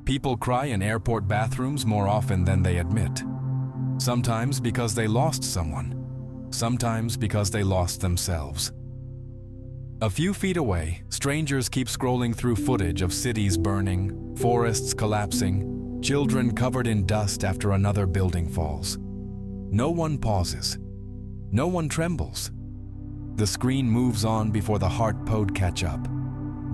People cry in airport bathrooms more often than they admit. Sometimes because they lost someone, sometimes because they lost themselves. A few feet away, strangers keep scrolling through footage of cities burning, forests collapsing, children covered in dust after another building falls. No one pauses. No one trembles. The screen moves on before the heart pod catch up.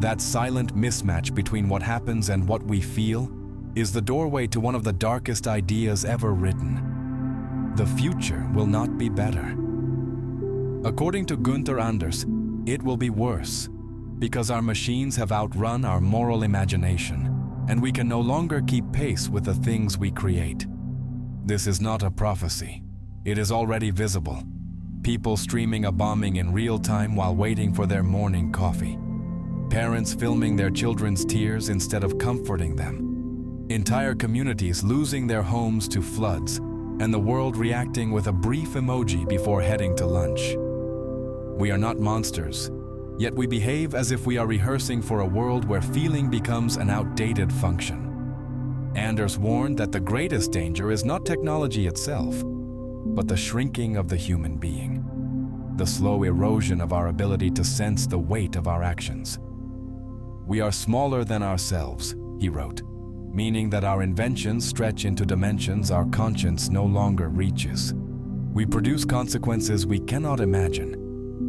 That silent mismatch between what happens and what we feel is the doorway to one of the darkest ideas ever written. The future will not be better. According to Günther Anders, it will be worse, because our machines have outrun our moral imagination, and we can no longer keep pace with the things we create. This is not a prophecy. It is already visible. People streaming a bombing in real time while waiting for their morning coffee. Parents filming their children's tears instead of comforting them. Entire communities losing their homes to floods, and the world reacting with a brief emoji before heading to lunch. We are not monsters, yet we behave as if we are rehearsing for a world where feeling becomes an outdated function. Anders warned that the greatest danger is not technology itself, but the shrinking of the human being, the slow erosion of our ability to sense the weight of our actions. We are smaller than ourselves, he wrote, meaning that our inventions stretch into dimensions our conscience no longer reaches. We produce consequences we cannot imagine,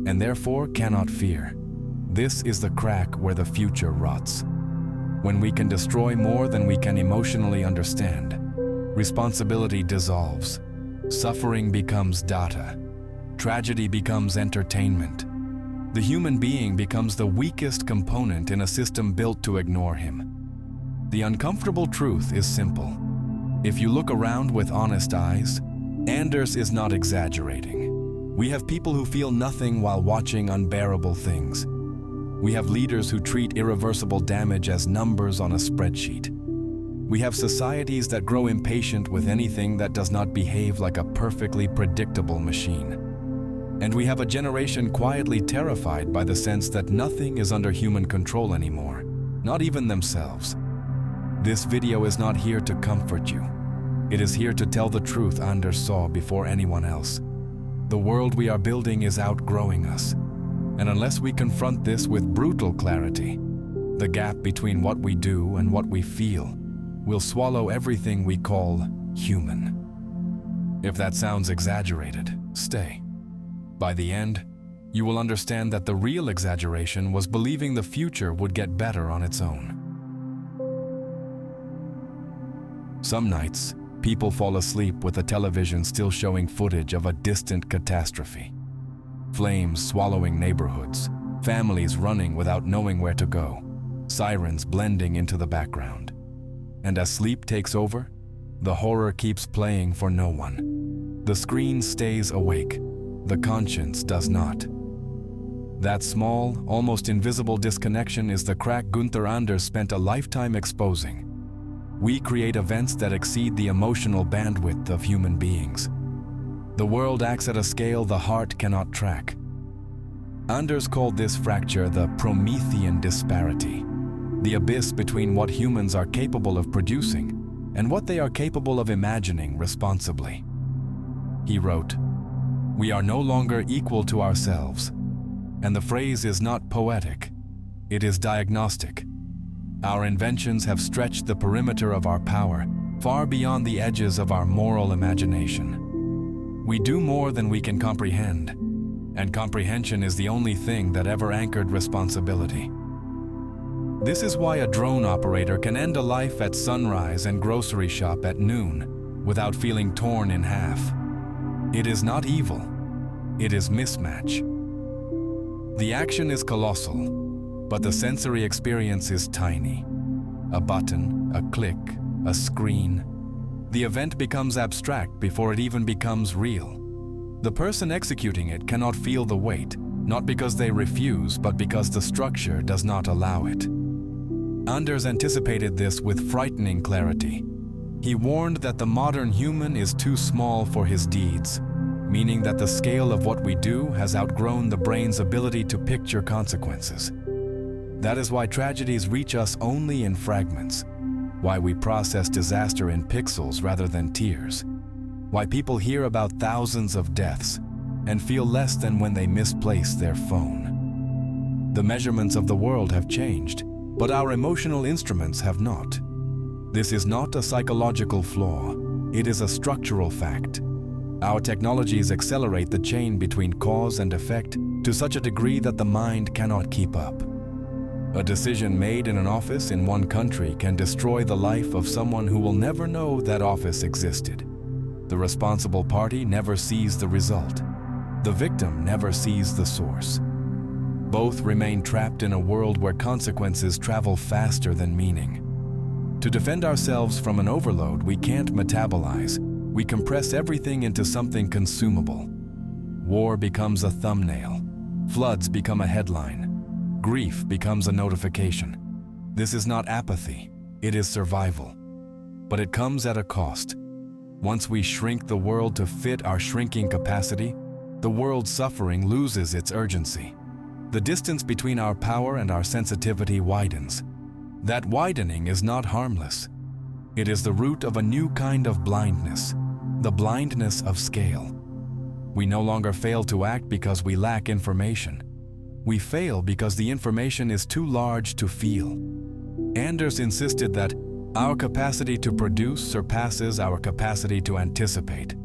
and therefore cannot fear. This is the crack where the future rots. When we can destroy more than we can emotionally understand, responsibility dissolves. Suffering becomes data. Tragedy becomes entertainment. The human being becomes the weakest component in a system built to ignore him. The uncomfortable truth is simple. If you look around with honest eyes, Anders is not exaggerating. We have people who feel nothing while watching unbearable things. We have leaders who treat irreversible damage as numbers on a spreadsheet. We have societies that grow impatient with anything that does not behave like a perfectly predictable machine. And we have a generation quietly terrified by the sense that nothing is under human control anymore, not even themselves. This video is not here to comfort you. It is here to tell the truth Anders saw before anyone else. The world we are building is outgrowing us. And unless we confront this with brutal clarity, the gap between what we do and what we feel will swallow everything we call human. If that sounds exaggerated, stay. By the end, you will understand that the real exaggeration was believing the future would get better on its own. Some nights, people fall asleep with the television still showing footage of a distant catastrophe. Flames swallowing neighborhoods, families running without knowing where to go, sirens blending into the background. And as sleep takes over, the horror keeps playing for no one. The screen stays awake, the conscience does not. That small, almost invisible disconnection is the crack Günther Anders spent a lifetime exposing. We create events that exceed the emotional bandwidth of human beings. The world acts at a scale the heart cannot track. Anders called this fracture the Promethean disparity, the abyss between what humans are capable of producing and what they are capable of imagining responsibly. He wrote, "We are no longer equal to ourselves," and the phrase is not poetic, it is diagnostic. Our inventions have stretched the perimeter of our power far beyond the edges of our moral imagination. We do more than we can comprehend, and comprehension is the only thing that ever anchored responsibility. This is why a drone operator can end a life at sunrise and grocery shop at noon without feeling torn in half. It is not evil, it is mismatch. The action is colossal, but the sensory experience is tiny. A button, a click, a screen. The event becomes abstract before it even becomes real. The person executing it cannot feel the weight, not because they refuse, but because the structure does not allow it. Anders anticipated this with frightening clarity. He warned that the modern human is too small for his deeds, meaning that the scale of what we do has outgrown the brain's ability to picture consequences. That is why tragedies reach us only in fragments. why we process disaster in pixels rather than tears, why people hear about thousands of deaths and feel less than when they misplace their phone. The measurements of the world have changed, but our emotional instruments have not. This is not a psychological flaw, it is a structural fact. Our technologies accelerate the chain between cause and effect to such a degree that the mind cannot keep up. A decision made in an office in one country can destroy the life of someone who will never know that office existed. The responsible party never sees the result. The victim never sees the source. Both remain trapped in a world where consequences travel faster than meaning. To defend ourselves from an overload we can't metabolize, we compress everything into something consumable. War becomes a thumbnail. Floods become a headline. Grief becomes a notification. This is not apathy, it is survival. But it comes at a cost. Once we shrink the world to fit our shrinking capacity, the world's suffering loses its urgency. The distance between our power and our sensitivity widens. That widening is not harmless. It is the root of a new kind of blindness, the blindness of scale. We no longer fail to act because we lack information. We fail because the information is too large to feel. Anders insisted that our capacity to produce surpasses our capacity to anticipate.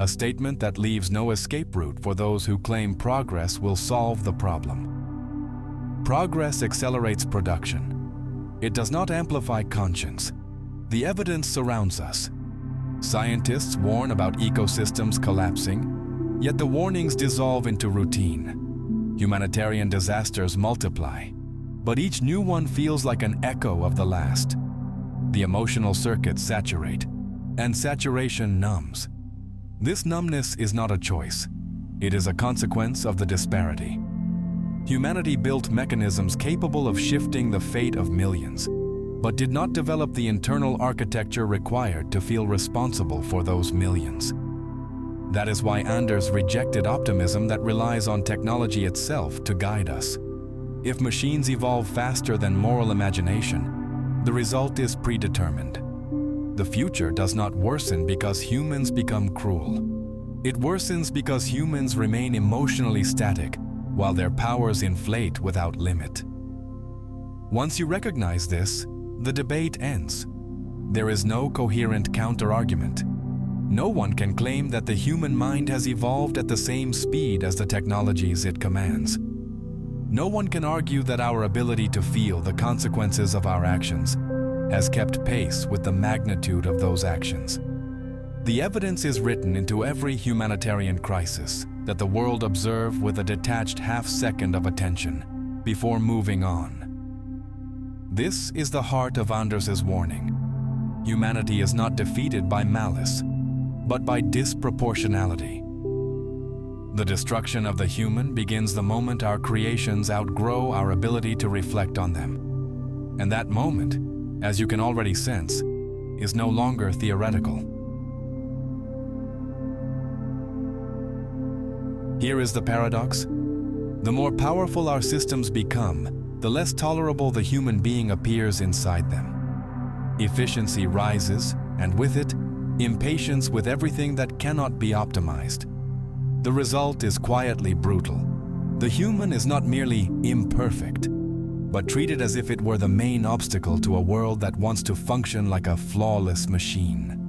A statement that leaves no escape route for those who claim progress will solve the problem. Progress accelerates production. It does not amplify conscience. The evidence surrounds us. Scientists warn about ecosystems collapsing, yet the warnings dissolve into routine. Humanitarian disasters multiply, but each new one feels like an echo of the last. The emotional circuits saturate, and saturation numbs. This numbness is not a choice. It is a consequence of the disparity. Humanity built mechanisms capable of shifting the fate of millions, but did not develop the internal architecture required to feel responsible for those millions. That is why Anders rejected optimism that relies on technology itself to guide us. If machines evolve faster than moral imagination, the result is predetermined. The future does not worsen because humans become cruel. It worsens because humans remain emotionally static while their powers inflate without limit. Once you recognize this, the debate ends. There is no coherent counter-argument. No one can claim that the human mind has evolved at the same speed as the technologies it commands. No one can argue that our ability to feel the consequences of our actions has kept pace with the magnitude of those actions. The evidence is written into every humanitarian crisis that the world observe with a detached half-second of attention before moving on. This is the heart of Anders's warning. Humanity is not defeated by malice, but by disproportionality. The destruction of the human begins the moment our creations outgrow our ability to reflect on them. And that moment, as you can already sense, is no longer theoretical. Here is the paradox. The more powerful our systems become, the less tolerable the human being appears inside them. Efficiency rises, and with it, impatience with everything that cannot be optimized. The result is quietly brutal. The human is not merely imperfect, but treated as if it were the main obstacle to a world that wants to function like a flawless machine.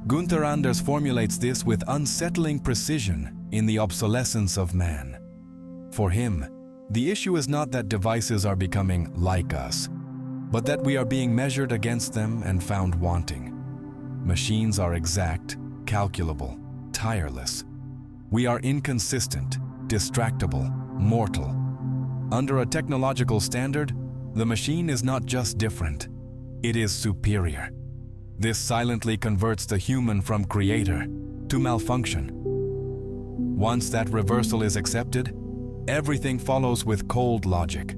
Günther Anders formulates this with unsettling precision in The Obsolescence of Man. For him, the issue is not that devices are becoming like us, but that we are being measured against them and found wanting. Machines are exact, calculable, tireless. We are inconsistent, distractible, mortal. Under a technological standard, the machine is not just different, it is superior. This silently converts the human from creator to malfunction. Once that reversal is accepted, everything follows with cold logic.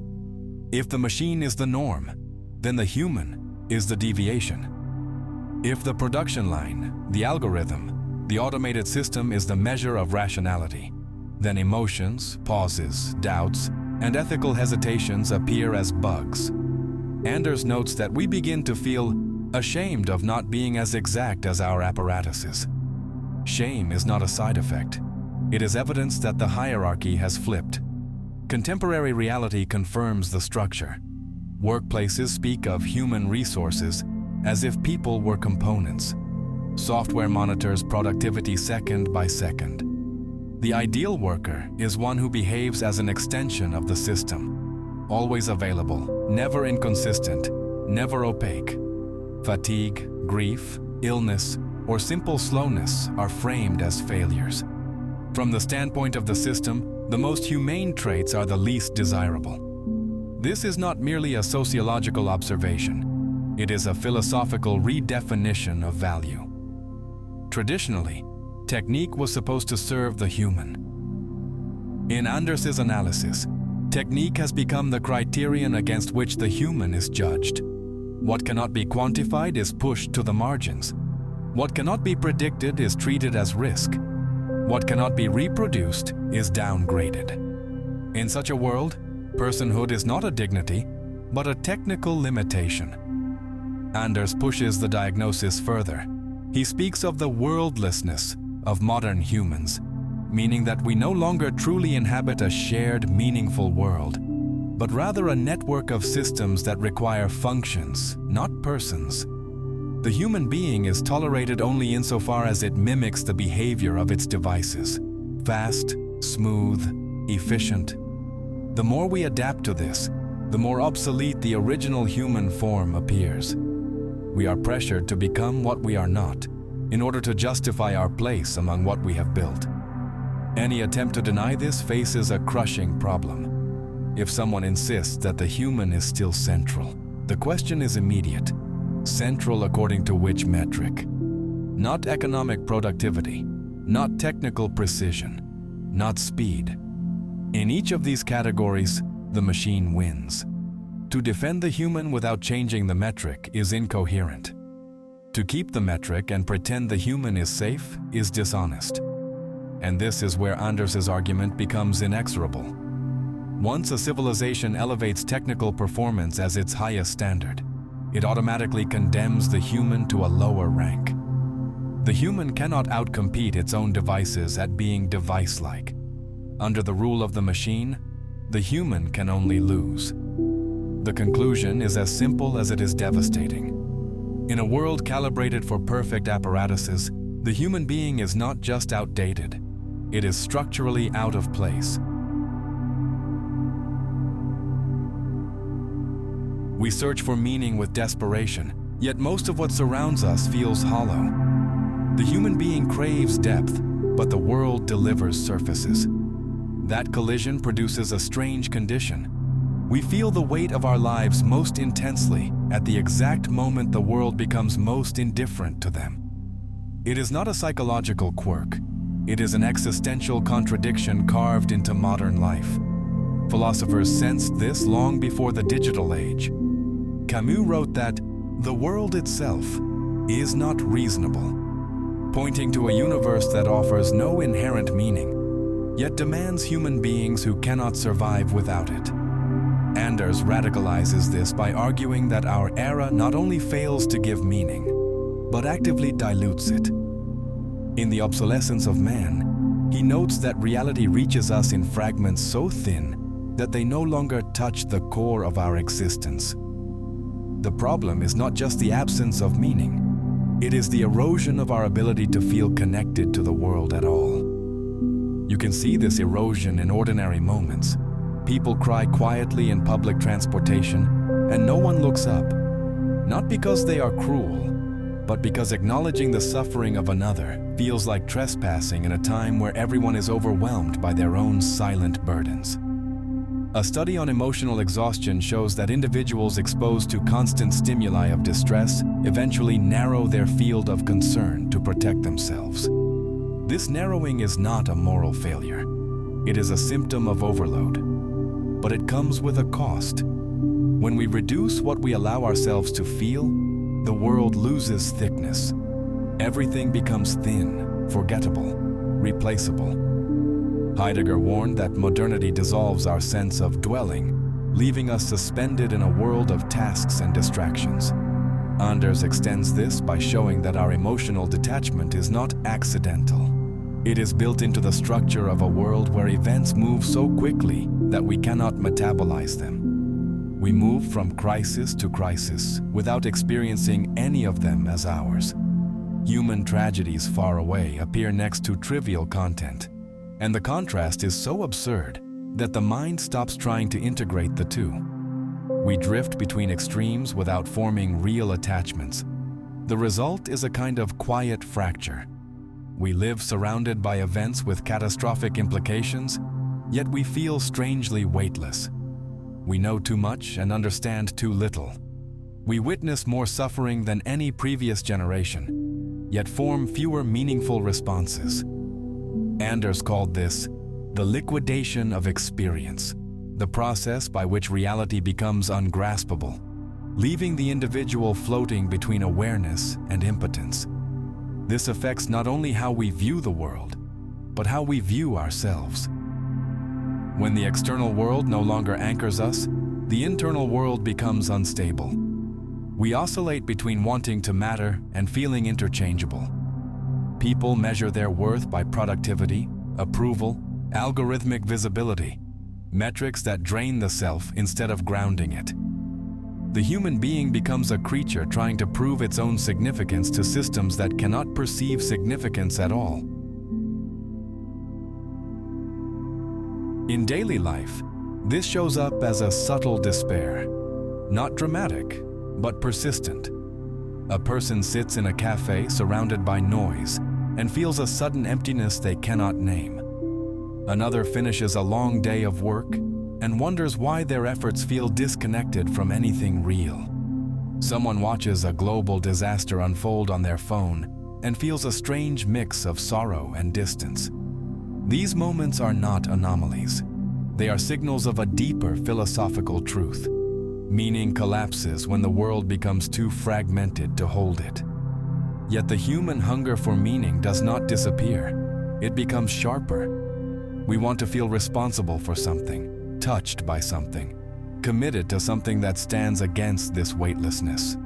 If the machine is the norm, then the human is the deviation. If the production line, the algorithm, the automated system is the measure of rationality, then emotions, pauses, doubts, and ethical hesitations appear as bugs. Anders notes that we begin to feel ashamed of not being as exact as our apparatuses. Shame is not a side effect. It is evidence that the hierarchy has flipped. Contemporary reality confirms the structure. Workplaces speak of human resources as if people were components. Software monitors productivity second by second. The ideal worker is one who behaves as an extension of the system, always available, never inconsistent, never opaque. Fatigue, grief, illness, or simple slowness are framed as failures. From the standpoint of the system, the most humane traits are the least desirable. This is not merely a sociological observation. It is a philosophical redefinition of value. Traditionally, technique was supposed to serve the human. In Anders's analysis, technique has become the criterion against which the human is judged. What cannot be quantified is pushed to the margins. What cannot be predicted is treated as risk. What cannot be reproduced is downgraded. In such a world, personhood is not a dignity, but a technical limitation. Anders pushes the diagnosis further. He speaks of the worldlessness of modern humans, meaning that we no longer truly inhabit a shared, meaningful world, but rather a network of systems that require functions, not persons. The human being is tolerated only insofar as it mimics the behavior of its devices. Fast, smooth, efficient. The more we adapt to this, the more obsolete the original human form appears. We are pressured to become what we are not, in order to justify our place among what we have built. Any attempt to deny this faces a crushing problem. If someone insists that the human is still central, the question is immediate. Central according to which metric? Not economic productivity, not technical precision, not speed. In each of these categories, the machine wins. To defend the human without changing the metric is incoherent. To keep the metric and pretend the human is safe is dishonest. And this is where Anders's argument becomes inexorable. Once a civilization elevates technical performance as its highest standard, it automatically condemns the human to a lower rank. The human cannot outcompete its own devices at being device-like. Under the rule of the machine, the human can only lose. The conclusion is as simple as it is devastating. In a world calibrated for perfect apparatuses, the human being is not just outdated, it is structurally out of place. We search for meaning with desperation, yet most of what surrounds us feels hollow. The human being craves depth, but the world delivers surfaces. That collision produces a strange condition. We feel the weight of our lives most intensely at the exact moment the world becomes most indifferent to them. It is not a psychological quirk. It is an existential contradiction carved into modern life. Philosophers sensed this long before the digital age. Camus wrote that the world itself is not reasonable, pointing to a universe that offers no inherent meaning, yet demands human beings who cannot survive without it. Anders radicalizes this by arguing that our era not only fails to give meaning, but actively dilutes it. In The Obsolescence of Man, he notes that reality reaches us in fragments so thin that they no longer touch the core of our existence. The problem is not just the absence of meaning, it is the erosion of our ability to feel connected to the world at all. You can see this erosion in ordinary moments. People cry quietly in public transportation, and no one looks up. Not because they are cruel, but because acknowledging the suffering of another feels like trespassing in a time where everyone is overwhelmed by their own silent burdens. A study on emotional exhaustion shows that individuals exposed to constant stimuli of distress eventually narrow their field of concern to protect themselves. This narrowing is not a moral failure. It is a symptom of overload. But it comes with a cost. When we reduce what we allow ourselves to feel, the world loses thickness. Everything becomes thin, forgettable, replaceable. Heidegger warned that modernity dissolves our sense of dwelling, leaving us suspended in a world of tasks and distractions. Anders extends this by showing that our emotional detachment is not accidental. It is built into the structure of a world where events move so quickly that we cannot metabolize them. We move from crisis to crisis without experiencing any of them as ours. Human tragedies far away appear next to trivial content, and the contrast is so absurd that the mind stops trying to integrate the two. We drift between extremes without forming real attachments. The result is a kind of quiet fracture. We live surrounded by events with catastrophic implications, yet we feel strangely weightless. We know too much and understand too little. We witness more suffering than any previous generation, yet form fewer meaningful responses. Anders called this the liquidation of experience, the process by which reality becomes ungraspable, leaving the individual floating between awareness and impotence. This affects not only how we view the world, but how we view ourselves. When the external world no longer anchors us, the internal world becomes unstable. We oscillate between wanting to matter and feeling interchangeable. People measure their worth by productivity, approval, algorithmic visibility, metrics that drain the self instead of grounding it. The human being becomes a creature trying to prove its own significance to systems that cannot perceive significance at all. In daily life, this shows up as a subtle despair, not dramatic, but persistent. A person sits in a cafe surrounded by noise and feels a sudden emptiness they cannot name. Another finishes a long day of work and wonders why their efforts feel disconnected from anything real. Someone watches a global disaster unfold on their phone and feels a strange mix of sorrow and distance. These moments are not anomalies. They are signals of a deeper philosophical truth. Meaning collapses when the world becomes too fragmented to hold it. Yet the human hunger for meaning does not disappear. It becomes sharper. We want to feel responsible for something, touched by something, committed to something that stands against this weightlessness.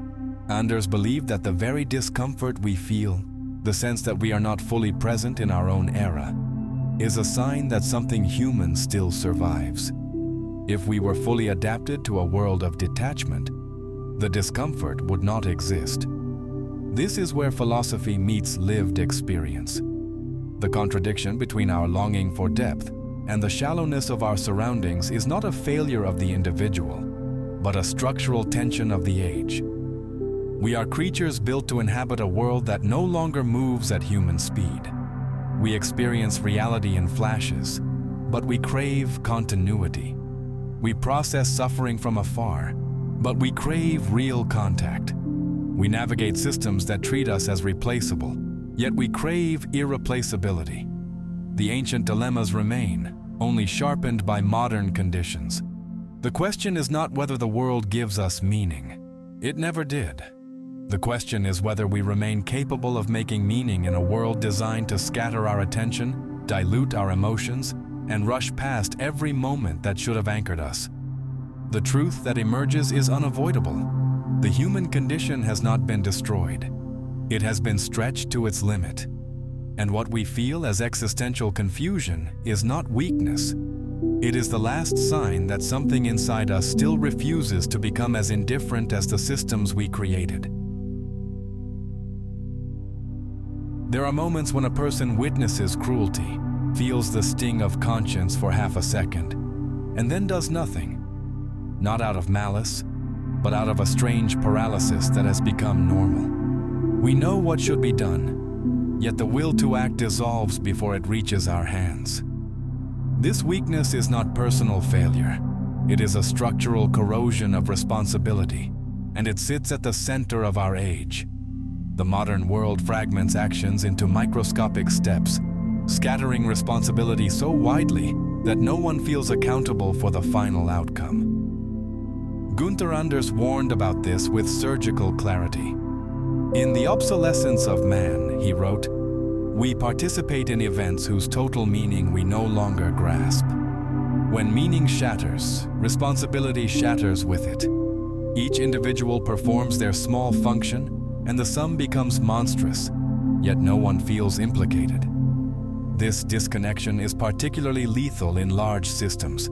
Anders believed that the very discomfort we feel, the sense that we are not fully present in our own era, is a sign that something human still survives. If we were fully adapted to a world of detachment, the discomfort would not exist. This is where philosophy meets lived experience. The contradiction between our longing for depth and the shallowness of our surroundings is not a failure of the individual, but a structural tension of the age. We are creatures built to inhabit a world that no longer moves at human speed. We experience reality in flashes, but we crave continuity. We process suffering from afar, but we crave real contact. We navigate systems that treat us as replaceable, yet we crave irreplaceability. The ancient dilemmas remain, only sharpened by modern conditions. The question is not whether the world gives us meaning. It never did. The question is whether we remain capable of making meaning in a world designed to scatter our attention, dilute our emotions, and rush past every moment that should have anchored us. The truth that emerges is unavoidable. The human condition has not been destroyed. It has been stretched to its limit. And what we feel as existential confusion is not weakness. It is the last sign that something inside us still refuses to become as indifferent as the systems we created. There are moments when a person witnesses cruelty, feels the sting of conscience for half a second, and then does nothing. Not out of malice, but out of a strange paralysis that has become normal. We know what should be done, yet the will to act dissolves before it reaches our hands. This weakness is not personal failure. It is a structural corrosion of responsibility, and it sits at the center of our age. The modern world fragments actions into microscopic steps, scattering responsibility so widely that no one feels accountable for the final outcome. Günther Anders warned about this with surgical clarity. In The Obsolescence of Man, he wrote, "We participate in events whose total meaning we no longer grasp. When meaning shatters, responsibility shatters with it. Each individual performs their small function, and the sum becomes monstrous, yet no one feels implicated. This disconnection is particularly lethal in large systems.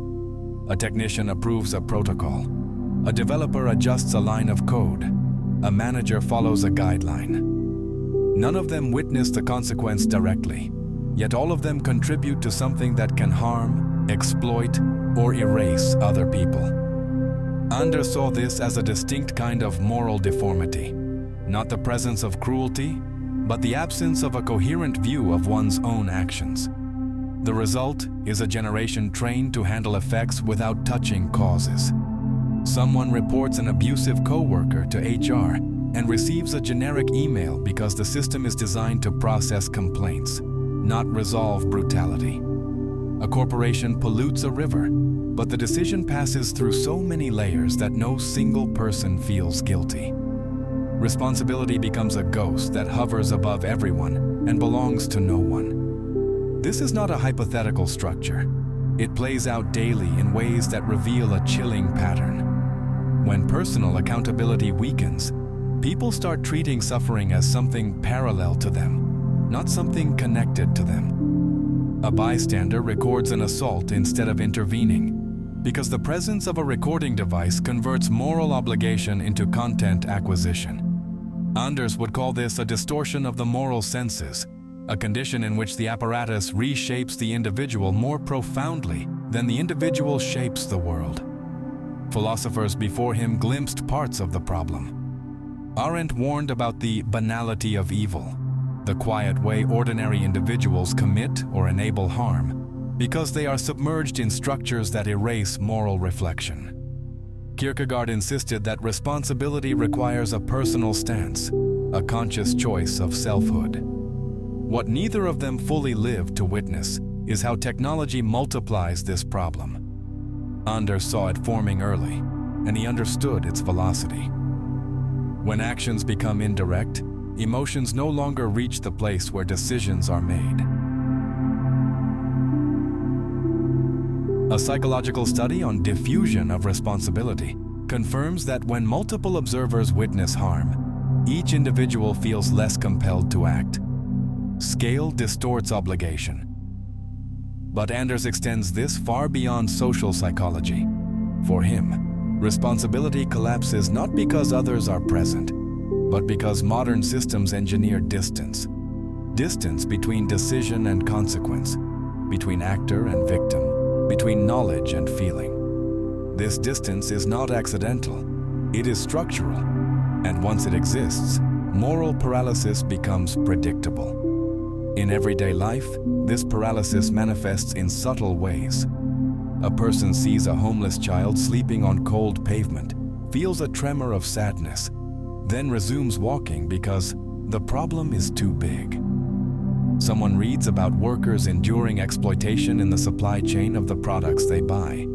A technician approves a protocol. A developer adjusts a line of code. A manager follows a guideline. None of them witness the consequence directly, yet all of them contribute to something that can harm, exploit, or erase other people. Anders saw this as a distinct kind of moral deformity, not the presence of cruelty, but the absence of a coherent view of one's own actions. The result is a generation trained to handle effects without touching causes. Someone reports an abusive coworker to HR and receives a generic email because the system is designed to process complaints, not resolve brutality. A corporation pollutes a river, but the decision passes through so many layers that no single person feels guilty. Responsibility becomes a ghost that hovers above everyone and belongs to no one. This is not a hypothetical structure. It plays out daily in ways that reveal a chilling pattern. When personal accountability weakens, people start treating suffering as something parallel to them, not something connected to them. A bystander records an assault instead of intervening, because the presence of a recording device converts moral obligation into content acquisition. Anders would call this a distortion of the moral senses, a condition in which the apparatus reshapes the individual more profoundly than the individual shapes the world. Philosophers before him glimpsed parts of the problem. Arendt warned about the banality of evil, the quiet way ordinary individuals commit or enable harm, because they are submerged in structures that erase moral reflection. Kierkegaard insisted that responsibility requires a personal stance, a conscious choice of selfhood. What neither of them fully lived to witness is how technology multiplies this problem. Anders saw it forming early, and he understood its velocity. When actions become indirect, emotions no longer reach the place where decisions are made. A psychological study on diffusion of responsibility confirms that when multiple observers witness harm, each individual feels less compelled to act. Scale distorts obligation. But Anders extends this far beyond social psychology. For him, responsibility collapses not because others are present, but because modern systems engineer distance. Distance between decision and consequence, between actor and victim, between knowledge and feeling. This distance is not accidental, it is structural, and once it exists, moral paralysis becomes predictable. In everyday life, this paralysis manifests in subtle ways. A person sees a homeless child sleeping on cold pavement, feels a tremor of sadness, then resumes walking because the problem is too big. Someone reads about workers enduring exploitation in the supply chain of the products they buy,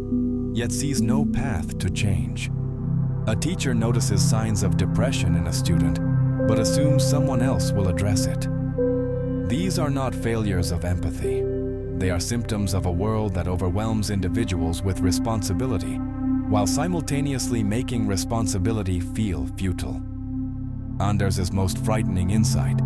yet sees no path to change. A teacher notices signs of depression in a student, but assumes someone else will address it. These are not failures of empathy. They are symptoms of a world that overwhelms individuals with responsibility, while simultaneously making responsibility feel futile. Anders' most frightening insight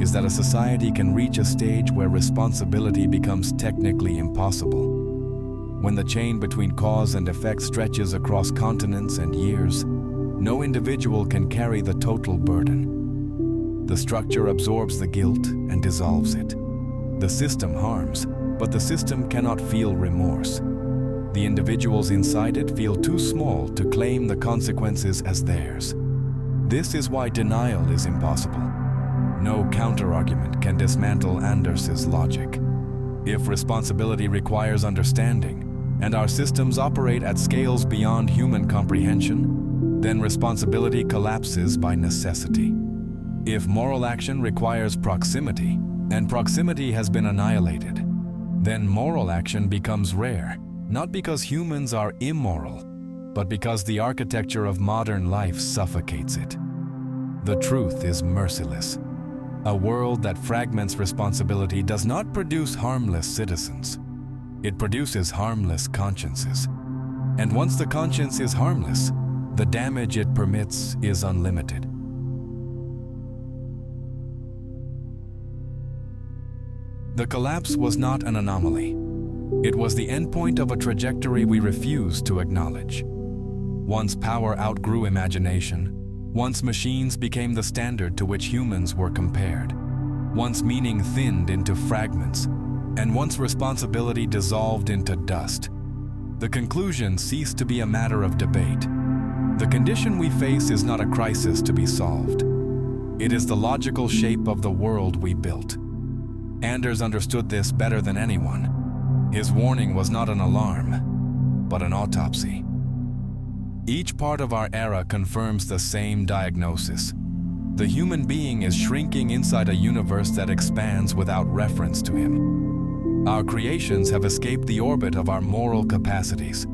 is that a society can reach a stage where responsibility becomes technically impossible. When the chain between cause and effect stretches across continents and years, no individual can carry the total burden. The structure absorbs the guilt and dissolves it. The system harms, but the system cannot feel remorse. The individuals inside it feel too small to claim the consequences as theirs. This is why denial is impossible. No counterargument can dismantle Anders' logic. If responsibility requires understanding, and our systems operate at scales beyond human comprehension, then responsibility collapses by necessity. If moral action requires proximity, and proximity has been annihilated, then moral action becomes rare, not because humans are immoral, but because the architecture of modern life suffocates it. The truth is merciless. A world that fragments responsibility does not produce harmless citizens. It produces harmless consciences. And once the conscience is harmless, the damage it permits is unlimited. The collapse was not an anomaly. It was the endpoint of a trajectory we refused to acknowledge. Once power outgrew imagination, once machines became the standard to which humans were compared, once meaning thinned into fragments, and once responsibility dissolved into dust, the conclusion ceased to be a matter of debate. The condition we face is not a crisis to be solved. It is the logical shape of the world we built. Anders understood this better than anyone. His warning was not an alarm, but an autopsy. Each part of our era confirms the same diagnosis. The human being is shrinking inside a universe that expands without reference to him. Our creations have escaped the orbit of our moral capacities,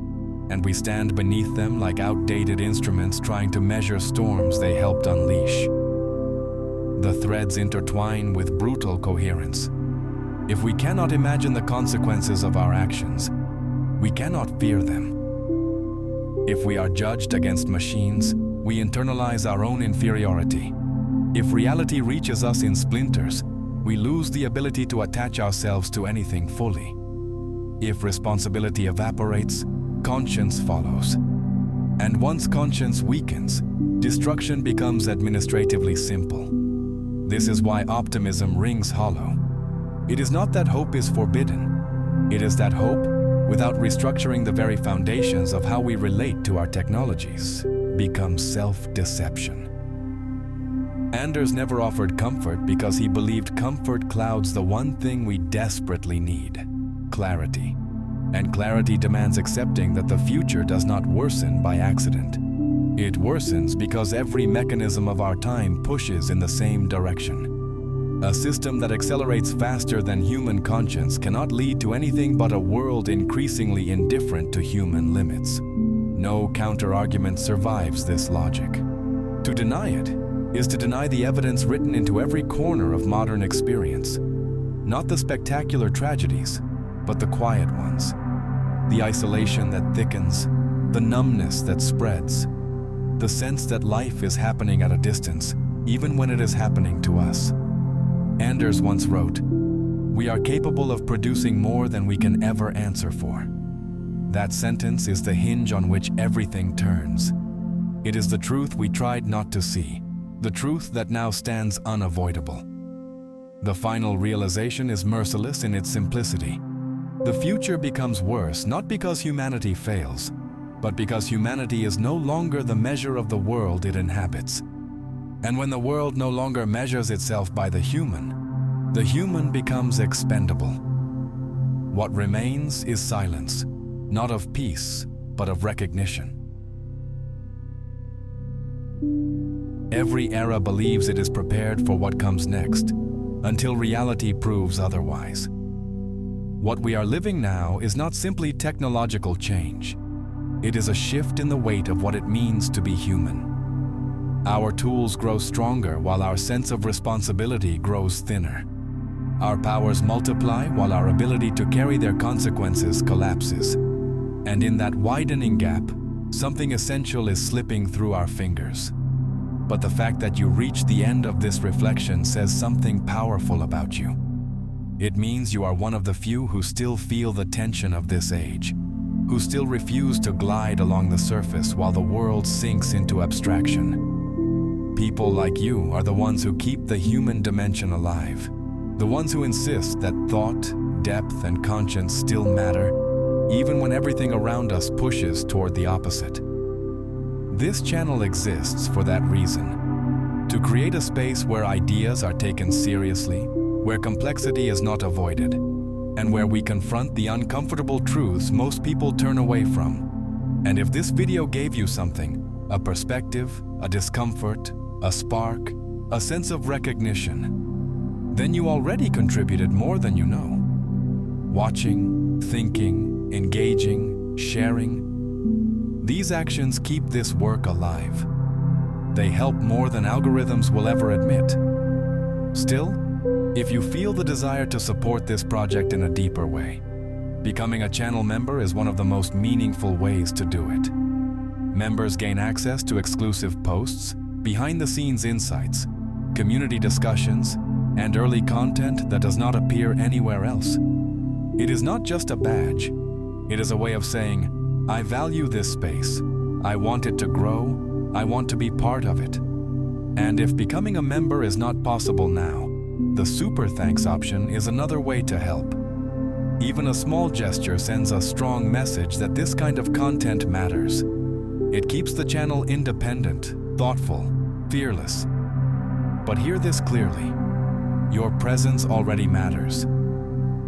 and we stand beneath them like outdated instruments trying to measure storms they helped unleash. The threads intertwine with brutal coherence. If we cannot imagine the consequences of our actions, we cannot fear them. If we are judged against machines, we internalize our own inferiority. If reality reaches us in splinters, we lose the ability to attach ourselves to anything fully. If responsibility evaporates, conscience follows. And once conscience weakens, destruction becomes administratively simple. This is why optimism rings hollow. It is not that hope is forbidden. It is that hope, without restructuring the very foundations of how we relate to our technologies, becomes self-deception. Anders never offered comfort because he believed comfort clouds the one thing we desperately need: clarity. And clarity demands accepting that the future does not worsen by accident. It worsens because every mechanism of our time pushes in the same direction. A system that accelerates faster than human conscience cannot lead to anything but a world increasingly indifferent to human limits. No counter-argument survives this logic. To deny it is to deny the evidence written into every corner of modern experience. Not the spectacular tragedies, but the quiet ones. The isolation that thickens, the numbness that spreads, the sense that life is happening at a distance, even when it is happening to us. Anders once wrote, "We are capable of producing more than we can ever answer for." That sentence is the hinge on which everything turns. It is the truth we tried not to see, the truth that now stands unavoidable. The final realization is merciless in its simplicity. The future becomes worse not because humanity fails, but because humanity is no longer the measure of the world it inhabits. And when the world no longer measures itself by the human becomes expendable. What remains is silence, not of peace, but of recognition. Every era believes it is prepared for what comes next, until reality proves otherwise. What we are living now is not simply technological change. It is a shift in the weight of what it means to be human. Our tools grow stronger while our sense of responsibility grows thinner. Our powers multiply while our ability to carry their consequences collapses. And in that widening gap, something essential is slipping through our fingers. But the fact that you reach the end of this reflection says something powerful about you. It means you are one of the few who still feel the tension of this age, who still refuse to glide along the surface while the world sinks into abstraction. People like you are the ones who keep the human dimension alive, the ones who insist that thought, depth, and conscience still matter, even when everything around us pushes toward the opposite. This channel exists for that reason, to create a space where ideas are taken seriously, where complexity is not avoided, and where we confront the uncomfortable truths most people turn away from. And if this video gave you something, a perspective, a discomfort, a spark, a sense of recognition, then you already contributed more than you know. Watching, thinking, engaging, sharing, these actions keep this work alive. They help more than algorithms will ever admit. Still, if you feel the desire to support this project in a deeper way, Becoming a channel member is one of the most meaningful ways to do it. Members gain access to exclusive posts, behind-the-scenes insights, community discussions, and early content that does not appear anywhere else. It is not just a badge. It is a way of saying, I value this space. I want it to grow. I want to be part of it. And if becoming a member is not possible now, the super thanks option is another way to help. Even a small gesture sends a strong message that this kind of content matters. It keeps the channel independent, thoughtful, fearless. But hear this clearly. Your presence already matters.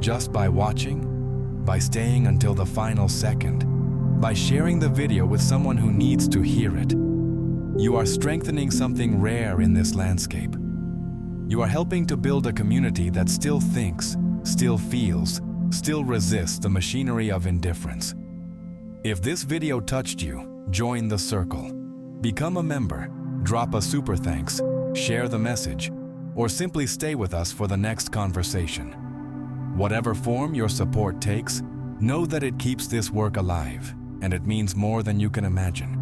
Just by watching, by staying until the final second, by sharing the video with someone who needs to hear it, you are strengthening something rare in this landscape. You are helping to build a community that still thinks, still feels, still resists the machinery of indifference. If this video touched you, join the circle. Become a member, drop a super thanks, share the message, or simply stay with us for the next conversation. Whatever form your support takes, know that it keeps this work alive, and it means more than you can imagine.